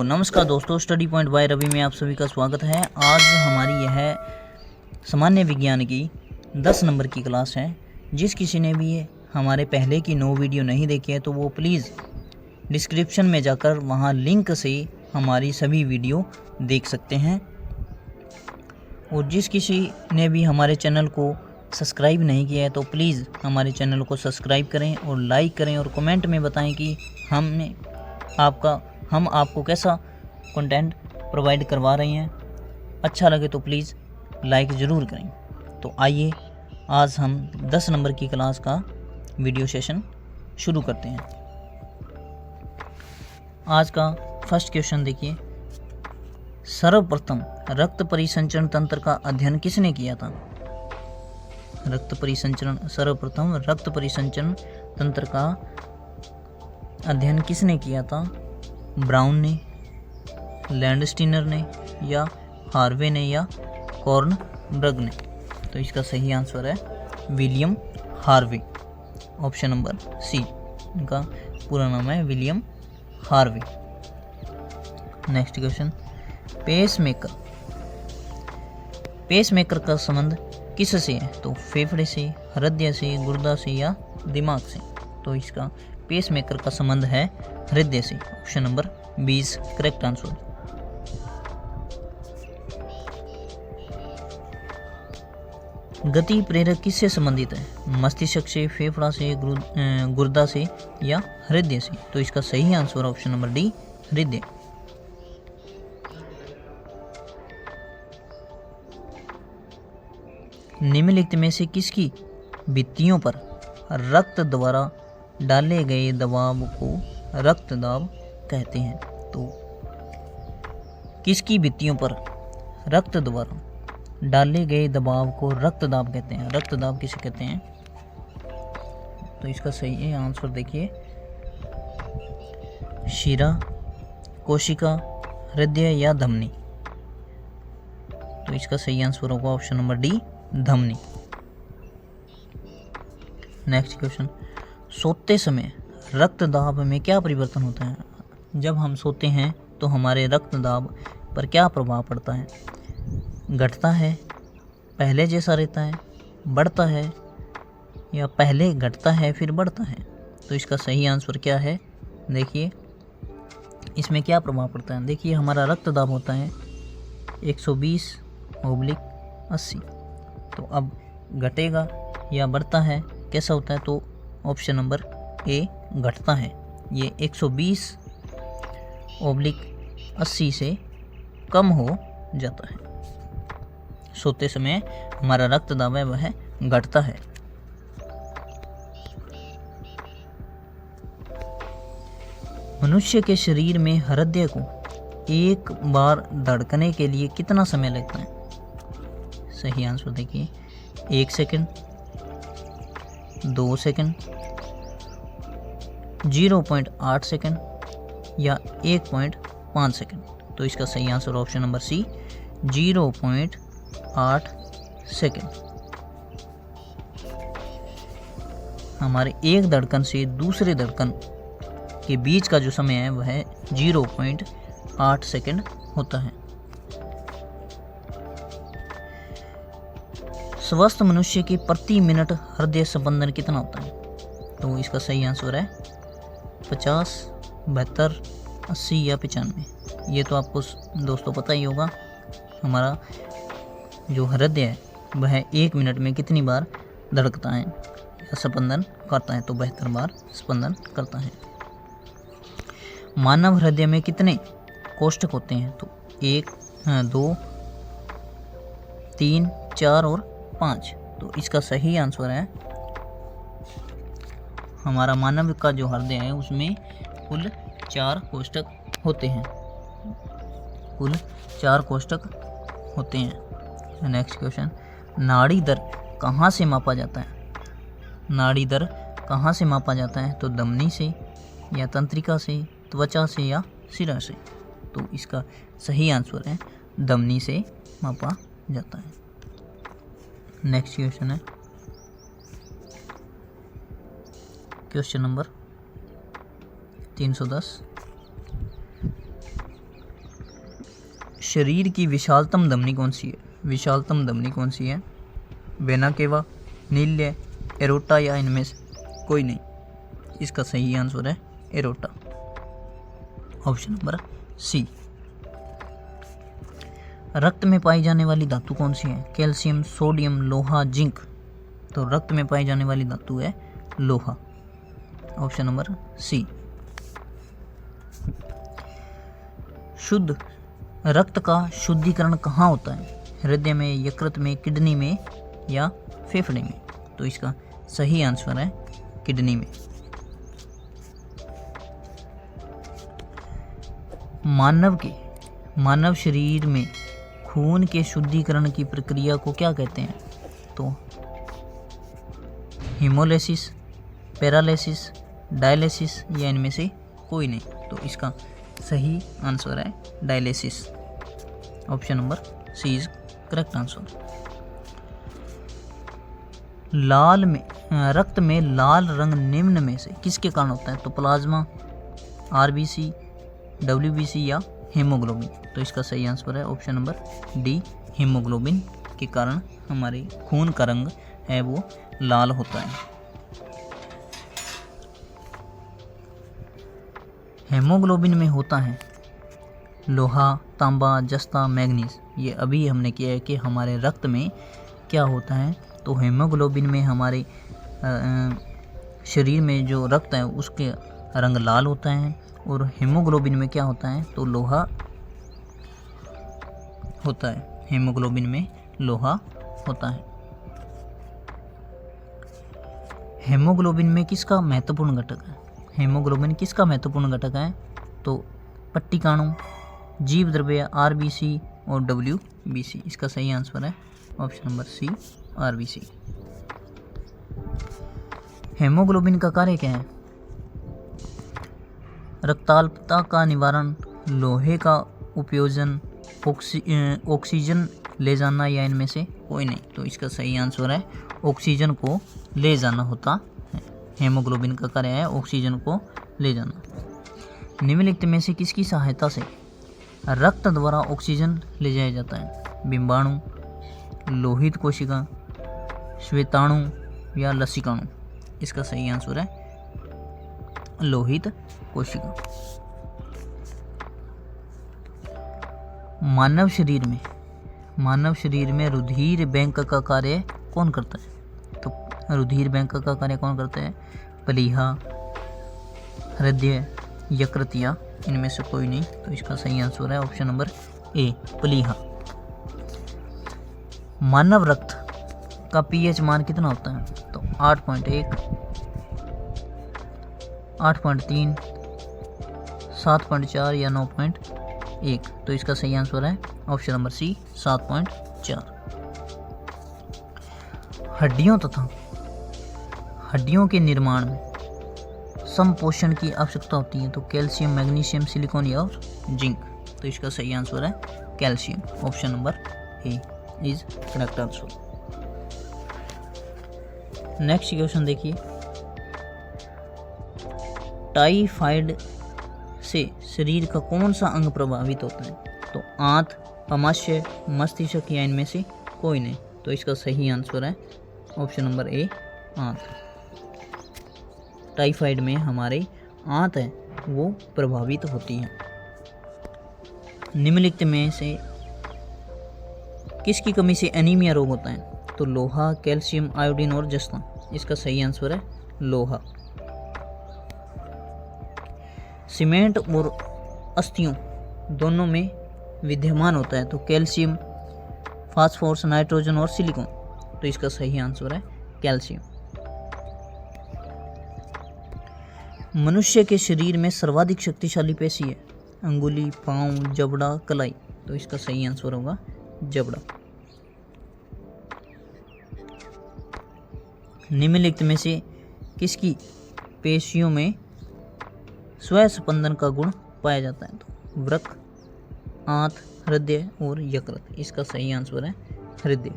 नमस्कार दोस्तों, study point by Ravi में आप सभी का स्वागत है। आज हमारी यह सामान्य विज्ञान की 10 नंबर की क्लास है। जिस किसी ने भी हमारे पहले की 9 वीडियो नहीं देखी है तो वो प्लीज़ डिस्क्रिप्शन में जाकर वहाँ लिंक से हमारी सभी वीडियो देख सकते हैं। और जिस किसी ने भी हमारे चैनल को सब्सक्राइब नहीं किया है तो प्लीज़ हमारे चैनल को सब्सक्राइब करें और लाइक करें और कमेंट में बताएं कि हम आपको कैसा कंटेंट प्रोवाइड करवा रहे हैं। अच्छा लगे तो प्लीज़ लाइक ज़रूर करें। तो आइए आज हम 10 नंबर की क्लास का वीडियो सेशन शुरू करते हैं। आज का फर्स्ट क्वेश्चन देखिए। सर्वप्रथम रक्त परिसंचरण तंत्र का अध्ययन किसने किया था? सर्वप्रथम रक्त परिसंचरण तंत्र का अध्ययन किसने किया था? ब्राउन ने, लैंडस्टीनर ने, या हार्वे ने, या कॉर्नब्रग ने? तो इसका सही आंसर है William Harvey, option number C. इनका पूरा नाम है William Harvey. Next question, pacemaker का संबंध किससे है? तो फेफड़े से, हृदय से, गुर्दा से, या दिमाग से? तो इसका पेसमेकर का संबंध है हृदय से, ऑप्शन नंबर 20 करेक्ट आंसर। गति प्रेरक किससे संबंधित है? मस्तिष्क से, फेफड़ा से, गुर्दा से, या हृदय से? तो इसका सही आंसर ऑप्शन नंबर डी हृदय। निम्नलिखित में से किसकी भित्तियों पर रक्त द्वारा डाले गए दबाव को रक्तदाब कहते हैं? तो किसकी भित्तियों पर रक्त द्वारा डाले गए दबाव को रक्तदाब कहते हैं? रक्तदाब किसे कहते हैं? तो इसका सही आंसर देखिए, शिरा, कोशिका, हृदय, या धमनी? तो इसका सही आंसर होगा ऑप्शन नंबर डी धमनी। नेक्स्ट क्वेश्चन, सोते समय रक्तदाब में क्या परिवर्तन होता है? जब हम सोते हैं तो हमारे रक्तदाब पर क्या प्रभाव पड़ता है? घटता है, पहले जैसा रहता है, बढ़ता है, या पहले घटता है फिर बढ़ता है? तो इसका सही आंसर क्या है? देखिए इसमें क्या प्रभाव पड़ता है। देखिए हमारा रक्तदाब होता है 120/80। तो अब घटेगा या बढ़ता है कैसा होता है? तो ऑप्शन नंबर ए घटता है। ये 120/80 से कम हो जाता है। सोते समय हमारा रक्तदाब है वह घटता है। मनुष्य के शरीर में हृदय को एक बार धड़कने के लिए कितना समय लगता है? सही आंसर देखिए, 1 सेकंड, 2 सेकंड, 0.8 सेकंड, या 1.5 सेकंड? तो इसका सही answer option number C 0.8 second. हमारे एक धड़कन से दूसरे धड़कन के बीच का जो समय है वह 0.8 सेकंड होता है। स्वस्थ मनुष्य के प्रति मिनट हृदय स्पंदन कितना होता है? तो इसका सही आंसर है 50, 72, 80, या 95? ये तो आपको दोस्तों पता ही होगा। हमारा जो हृदय है वह 1 मिनट में कितनी बार धड़कता है या स्पंदन करता है? तो 72 बार स्पंदन करता है। मानव हृदय में कितने कोष्ठक होते हैं? तो 1, 2, 3, 4 और 5? तो इसका सही आंसर है, हमारा मानव का जो हृदय है उसमें कुल 4 कोष्ठक होते हैं। कुल 4 कोष्ठक होते हैं। नेक्स्ट क्वेश्चन, नाड़ी दर कहाँ से मापा जाता है? नाड़ी दर कहाँ से मापा जाता है? तो धमनी से, या तंत्रिका से, त्वचा से, या सिरा से? तो इसका सही आंसर है धमनी से मापा जाता है। नेक्स्ट क्वेश्चन है क्वेश्चन नंबर 310। शरीर की विशालतम धमनी कौन सी है? विशालतम धमनी कौन सी है? वेना केवा, नील्य, एरोटा या इनमें से कोई नहीं। इसका सही आंसर है एरोटा, ऑप्शन नंबर सी। रक्त में पाई जाने वाली धातु कौन सी है? कैल्शियम, सोडियम, लोहा, जिंक। तो रक्त में पाई जाने वाली धातु है लोहा, ऑप्शन नंबर सी। शुद्ध रक्त का शुद्धिकरण कहाँ होता है? हृदय में, यकृत में, किडनी में या फेफड़े में? तो इसका सही आंसर है किडनी में। मानव शरीर में खून के शुद्धिकरण की प्रक्रिया को क्या कहते हैं? तो हीमोलिसिस, पैरालिसिस, डायलिसिस या इनमें से कोई नहीं। तो इसका सही आंसर है dialysis, option number C is correct answer. रक्त में लाल रंग निम्न में से किसके कारण होता है? तो प्लाज्मा, आरबीसी, डब्ल्यूबीसी या हीमोग्लोबिन। तो इसका सही आंसर है ऑप्शन नंबर डी, हीमोग्लोबिन के कारण हमारे खून का रंग है वो लाल होता है। हेमोग्लोबिन में होता है लोहा, तांबा, जस्ता, मैग्नीज। ये अभी हमने किया है कि हमारे रक्त में क्या होता है। तो हेमोग्लोबिन में हमारे शरीर में जो रक्त है उसके रंग लाल होता है, और हीमोग्लोबिन में क्या होता है? तो लोहा होता है। हीमोग्लोबिन में लोहा होता है। हेमोग्लोबिन में किसका महत्वपूर्ण घटक है? हेमोग्लोबिन किसका महत्वपूर्ण घटक है? तो पट्टिकाणु, जीव द्रव्य, आरबीसी और डब्ल्यूबीसी। इसका सही आंसर है option number C, RBC. Haemoglobin का कार्य क्या है? रक्ताल्पता का निवारण, लोहे का उपयोजन, ऑक्सीजन ले जाना या इनमें से कोई नहीं। तो इसका सही आंसर है ऑक्सीजन को ले जाना होता है। हेमोग्लोबिन का कार्य है ऑक्सीजन को ले जाना। निम्नलिखित में से किसकी सहायता से रक्त द्वारा ऑक्सीजन ले जाया जाता है? बिंबाणु, लोहित कोशिका, श्वेताणु या लसिकाणु? इसका सही आंसर है लोहित कोशिका। मानव शरीर में रुधिर बैंक का कार्य कौन करता है? तो रुधिर बैंक का कार्य कौन करता है? प्लीहा, हृदय, यकृत या इनमें से कोई नहीं। तो इसका सही आंसर है ऑप्शन नंबर ए, प्लीहा। मानव रक्त का पीएच मान कितना होता है? तो 8.1, 8.3, 7.4 या 9.1। तो इसका सही आंसर है ऑप्शन नंबर सी, 7.4। हड्डियों के निर्माण में समपोषण की आवश्यकता होती है। तो कैल्शियम, मैग्नीशियम, सिलिकॉन या जिंक? तो इसका सही आंसर है calcium, option number A is correct answer. Next question देखिए, टाइफाइड से शरीर का कौन सा अंग प्रभावित होता है? तो आंत, अमाशय, मस्तिष्क या इनमें से कोई नहीं। तो इसका सही आंसर है ऑप्शन नंबर ए, आंत। टाइफाइड में हमारे आंत है वो प्रभावित होती है। निम्नलिखित में से किसकी कमी से एनीमिया रोग होता है? तो लोहा, कैल्शियम, आयोडीन और जस्ता? इसका सही आंसर है लोहा। सीमेंट और अस्थियों दोनों में विद्यमान होता है। तो कैल्शियम, फास्फोरस, नाइट्रोजन और सिलिकॉन? तो इसका सही आंसर है कैल्शियम। मनुष्य के शरीर में सर्वाधिक शक्तिशाली पेशी है? अंगुली, पांव, जबड़ा, कलाई? तो इसका सही आंसर होगा जबड़ा। निम्नलिखित में से किसकी पेशियों में स्वस्पंदन का गुण पाया जाता है? तो वृक्क, आंत, हृदय और यकृत? इसका सही आंसर है हृदय।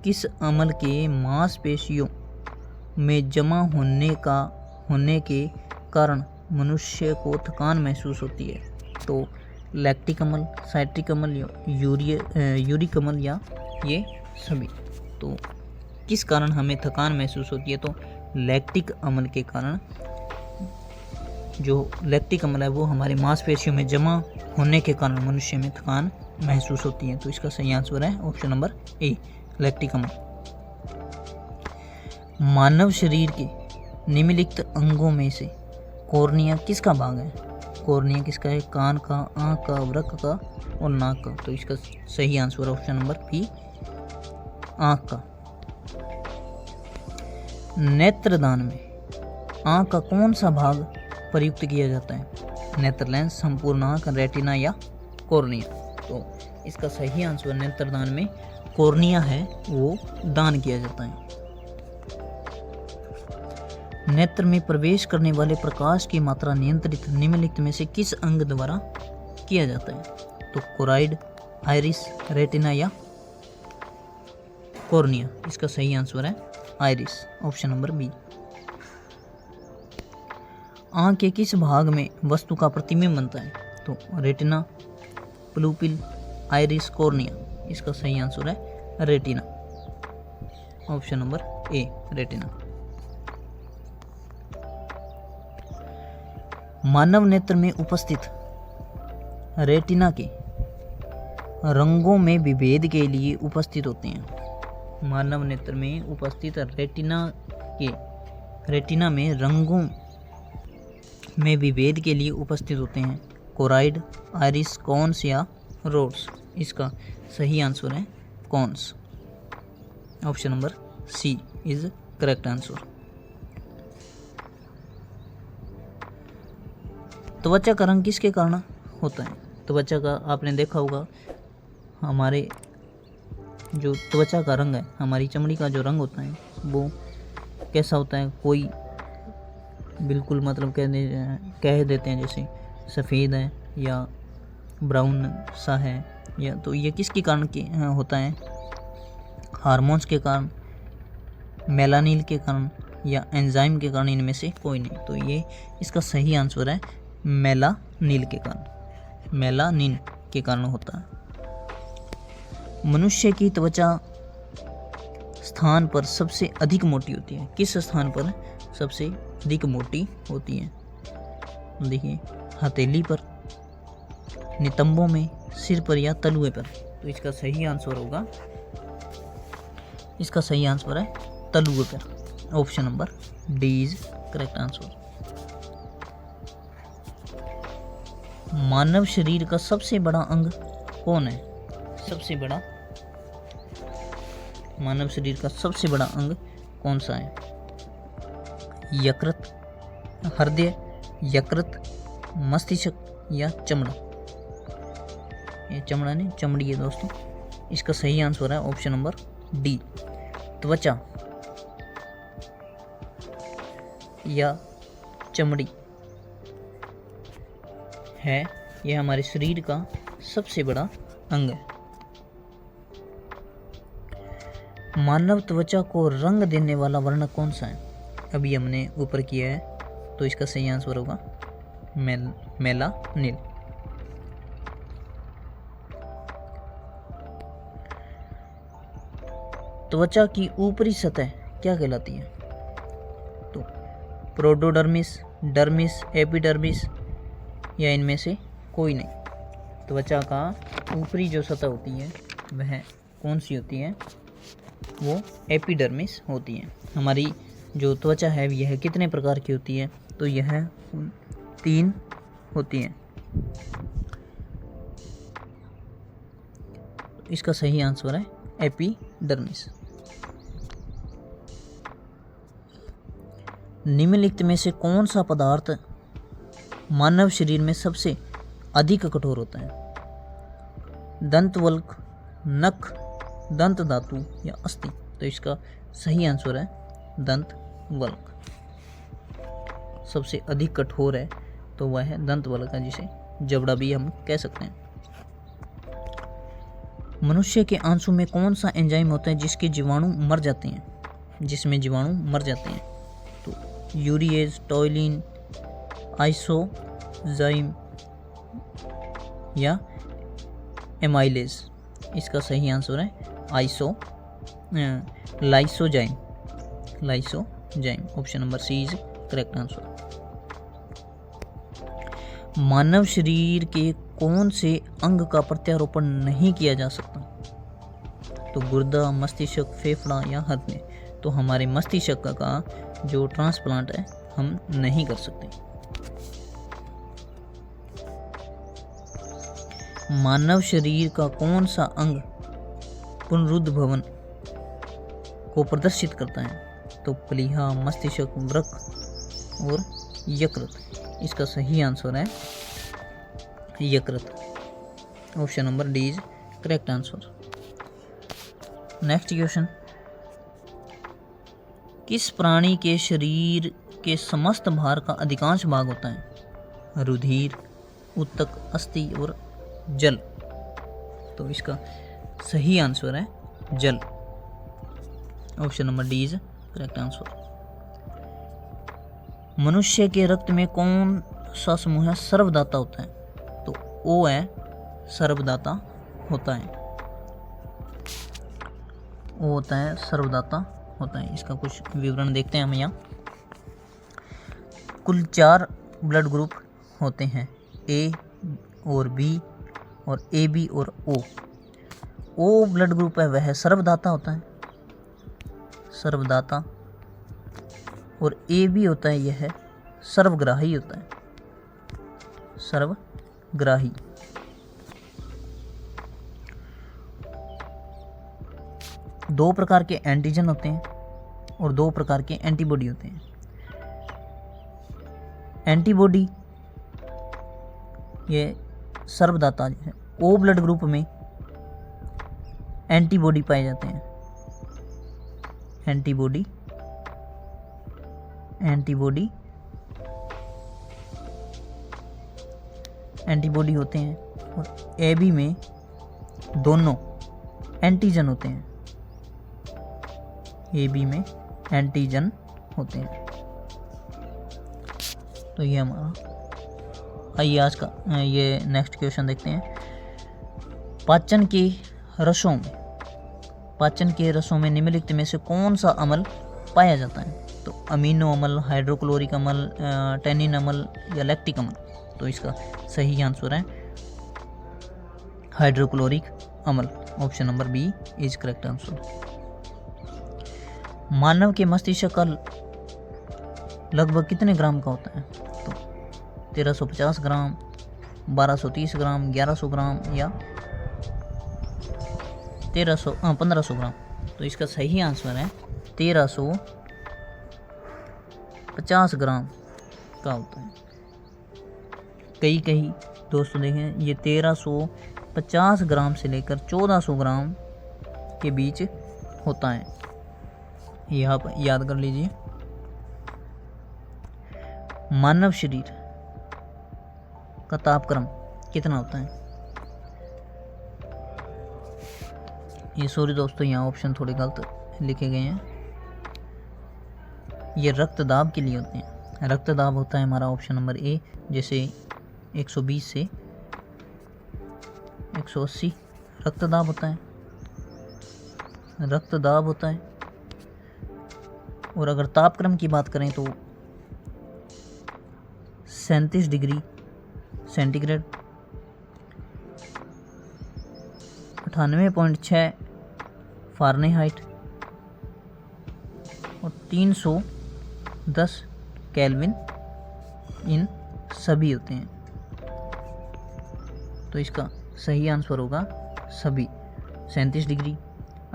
किस अमल के मांसपेशियों में जमा होने का होने के कारण मनुष्य को थकान महसूस होती है? तो लैक्टिक अम्ल, साइट्रिक अम्ल, यूरिक अम्ल या ये सभी। तो किस कारण हमें थकान महसूस होती है? तो लैक्टिक अम्ल के कारण। जो लैक्टिक अम्ल है वो हमारी मांसपेशियों में जमा होने के कारण मनुष्य में थकान महसूस होती है। तो इसका सही आंसर है ऑप्शन नंबर ए, लैक्टिक अम्ल। मानव शरीर के निम्नलिखित अंगों में से कॉर्निया किसका भाग है? कॉर्निया किसका है? कान का, आँख का, वृक्क का और नाक का। तो इसका सही आंसर है ऑप्शन नंबर बी, आँख का। नेत्रदान में आँख का कौन सा भाग प्रयुक्त किया जाता है? नेत्र लेंस, संपूर्ण आँख, रेटिना या कॉर्निया। तो इसका सही आंसर नेत्रदान में कॉर्निया है वो दान किया जाता है। नेत्र में प्रवेश करने वाले प्रकाश की मात्रा नियंत्रित निम्नलिखित में से किस अंग द्वारा किया जाता है? तो कोराइड, आइरिस, रेटिना या कॉर्निया। इसका सही आंसर है आइरिस, ऑप्शन नंबर बी। आँख के किस भाग में वस्तु का प्रतिबिंब बनता है? तो रेटिना, प्लूपिल, आइरिस, कॉर्निया। इसका सही आंसर है retina, option number A, retina. मानव नेत्र में उपस्थित रेटिना के रंगों में विभेद के लिए उपस्थित होते हैं। मानव नेत्र में उपस्थित रेटिना में रंगों में विभेद के लिए उपस्थित होते हैं। कोराइड, आइरिस, कॉन्स या रोड्स। इसका सही आंसर है cones, option number C is correct answer. त्वचा का रंग किसके कारण होता है? त्वचा का आपने देखा होगा, हमारे जो त्वचा का रंग है, हमारी चमड़ी का जो रंग होता है वो कैसा होता है? कोई बिल्कुल मतलब कह देते हैं जैसे सफ़ेद है या ब्राउन सा है, या तो ये किसके कारण के होता है? हार्मोन्स के कारण, मेलानिन के कारण या एंजाइम के कारण, इनमें से कोई नहीं। तो ये इसका सही आंसर है मेलानिन के कारण, मेलानिन के कारण होता है। मनुष्य की त्वचा स्थान पर सबसे अधिक मोटी होती है? किस स्थान पर सबसे अधिक मोटी होती है? देखिए, हथेली पर, नितंबों में, सिर पर या तलुए पर। तो इसका सही आंसर होगा, इसका सही आंसर है तलुए पर, option number D is correct answer. मानव शरीर का सबसे बड़ा अंग कौन है? सबसे बड़ा, मानव शरीर का सबसे बड़ा अंग कौन सा है? यकृत, हृदय, यकृत, मस्तिष्क या चमड़ा। ये चमड़ा नहीं, चमड़ी है दोस्तों। इसका सही आंसर है ऑप्शन नंबर डी, त्वचा या चमड़ी है, यह हमारे शरीर का सबसे बड़ा अंग है। मानव त्वचा को रंग देने वाला वर्ण कौन सा है? अभी हमने ऊपर किया है, तो इसका सही आंसर होगा मेलानिन। त्वचा की ऊपरी सतह क्या कहलाती है? तो प्रोडोडर्मिस, डर्मिस, एपिडर्मिस या इनमें से कोई नहीं। त्वचा का ऊपरी जो सतह होती है वह कौन सी होती है? वो एपिडर्मिस होती है। हमारी जो त्वचा है यह कितने प्रकार की होती है? तो यह 3 होती है। इसका सही आंसर है एपिडर्मिस। निम्नलिखित में से कौन सा पदार्थ मानव शरीर में सबसे अधिक कठोर होता है? दंतवल्क, नख, दंत धातु या अस्थि। तो इसका सही आंसर है दंतवल्क। सबसे अधिक कठोर है तो वह है दंतवल्क है, जिसे जबड़ा भी हम कह सकते हैं। मनुष्य के आंसू में कौन सा एंजाइम होता है जिसमें जीवाणु मर जाते हैं? तो यूरिएज, टॉयलिन, आइसोजाइम या एमाइलेज। इसका सही आंसर है lysozyme. Option number C is correct answer. मानव शरीर के कौन से अंग का प्रत्यारोपण नहीं किया जा सकता? तो गुर्दा, मस्तिष्क, फेफड़ा या हृदय। तो हमारे मस्तिष्क का जो ट्रांसप्लांट है हम नहीं कर सकते। मानव शरीर का कौन सा अंग पुनरुद्भवन को प्रदर्शित करता है? तो प्लीहा, मस्तिष्क, वृक्क और यकृत। इसका सही आंसर है यकृत। Option number D is correct answer. Next question, किस प्राणी के शरीर के समस्त भार का अधिकांश भाग होता है? रुधिर, ऊतक, अस्थि और जल। तो इसका सही आंसर है जल। Option number D is correct answer. मनुष्य के रक्त में कौन सा समूह है सर्वदाता होता है? तो ओ है सर्वदाता होता है। ओ होता है सर्वदाता होता है। इसका कुछ विवरण देखते हैं हम यहाँ। कुल 4 ब्लड ग्रुप होते हैं, ए और बी और ए बी और ओ। ओ ब्लड ग्रुप है वह सर्वदाता होता है, सर्वदाता। और ए बी होता है यह सर्वग्राही होता है, सर्वग्राही। दो प्रकार के एंटीजन होते हैं और 2 प्रकार के एंटीबॉडी होते हैं। एंटीबॉडी ये सर्वदाता है। ओ ब्लड ग्रुप में एंटीबॉडी पाए जाते हैं। एंटीबॉडी होते हैं। और ए बी में दोनों एंटीजन होते हैं। ए बी में एंटीजन होते हैं। तो ये हमारा। आइए आज का ये नेक्स्ट क्वेश्चन देखते हैं। पाचन के रसों में निम्नलिखित में से कौन सा अम्ल पाया जाता है? तो अमीनो अम्ल, हाइड्रोक्लोरिक अम्ल, टैनिन अम्ल या लैक्टिक अम्ल। तो इसका सही आंसर है हाइड्रोक्लोरिक अम्ल। Option number B is correct answer. मानव के मस्तिष्क का लगभग कितने ग्राम का होता है? तो 1350 ग्राम, 1230 ग्राम, 1100 ग्राम या 1500 ग्राम। तो इसका सही आंसर है 1350 ग्राम का होता है। कई दोस्तों देखें, ये 1350 ग्राम से लेकर 1400 ग्राम के बीच होता है। यहाँ पर याद कर लीजिए। मानव शरीर का तापक्रम कितना होता है? ये सॉरी दोस्तों, यहाँ ऑप्शन थोड़े गलत लिखे गए हैं। ये रक्तदाब के लिए होते हैं। रक्तदाब होता है हमारा ऑप्शन नंबर ए, जैसे 120 से 180 रक्तदाब होता है। और अगर तापक्रम की बात करें तो 37 डिग्री सेंटीग्रेड, 98.6 फ़ारेनहाइट और 310 केल्विन इन सभी होते हैं। तो इसका सही आंसर होगा सभी। 37 डिग्री,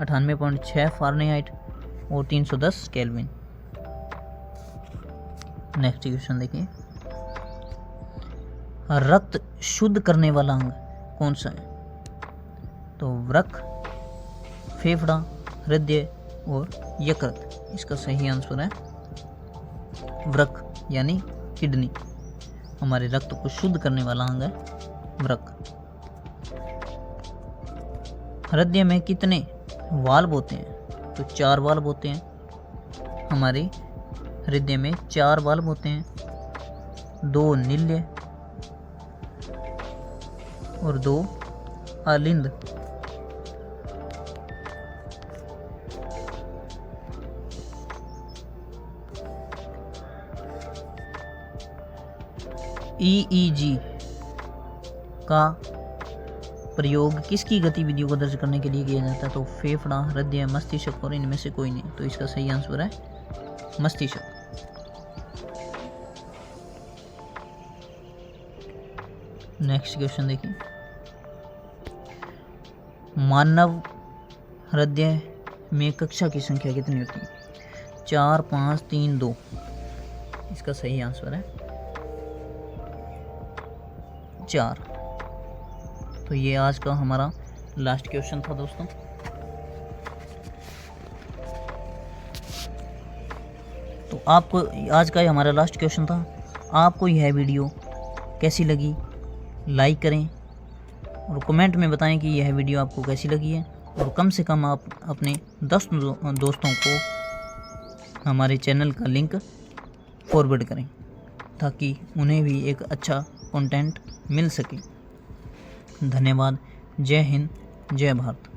98.6 फ़ारेनहाइट और 310 केल्विन। नेक्स्ट क्वेश्चन देखिए। रक्त शुद्ध करने वाला अंग कौन सा है? तो वृक्क, फेफड़ा, हृदय और यकृत। इसका सही आंसर है वृक्क यानी किडनी। हमारे रक्त को शुद्ध करने वाला अंग है वृक्क। हृदय में कितने वाल्व होते हैं? तो 4 वाल्व होते हैं हमारे हृदय में 4 वाल्व होते हैं, 2 नील्य और 2 अलिंद। EEG का प्रयोग किसकी गतिविधियों को दर्ज करने के लिए किया जाता है? तो फेफड़ा, हृदय, मस्तिष्क और इनमें से कोई नहीं। तो इसका सही आंसर है मस्तिष्क। नेक्स्ट क्वेश्चन देखिए, मानव हृदय में कक्षा की संख्या कितनी होती है? 4, 5, 3, 2। इसका सही आंसर है 4। तो ये आज का हमारा लास्ट क्वेश्चन था दोस्तों। तो आपको आज का ये हमारा लास्ट क्वेश्चन था। आपको यह वीडियो कैसी लगी लाइक करें और कमेंट में बताएं कि यह वीडियो आपको कैसी लगी है, और कम से कम आप अपने 10 दोस्तों को हमारे चैनल का लिंक फॉरवर्ड करें ताकि उन्हें भी एक अच्छा कंटेंट मिल सके। धन्यवाद। जय हिंद, जय भारत।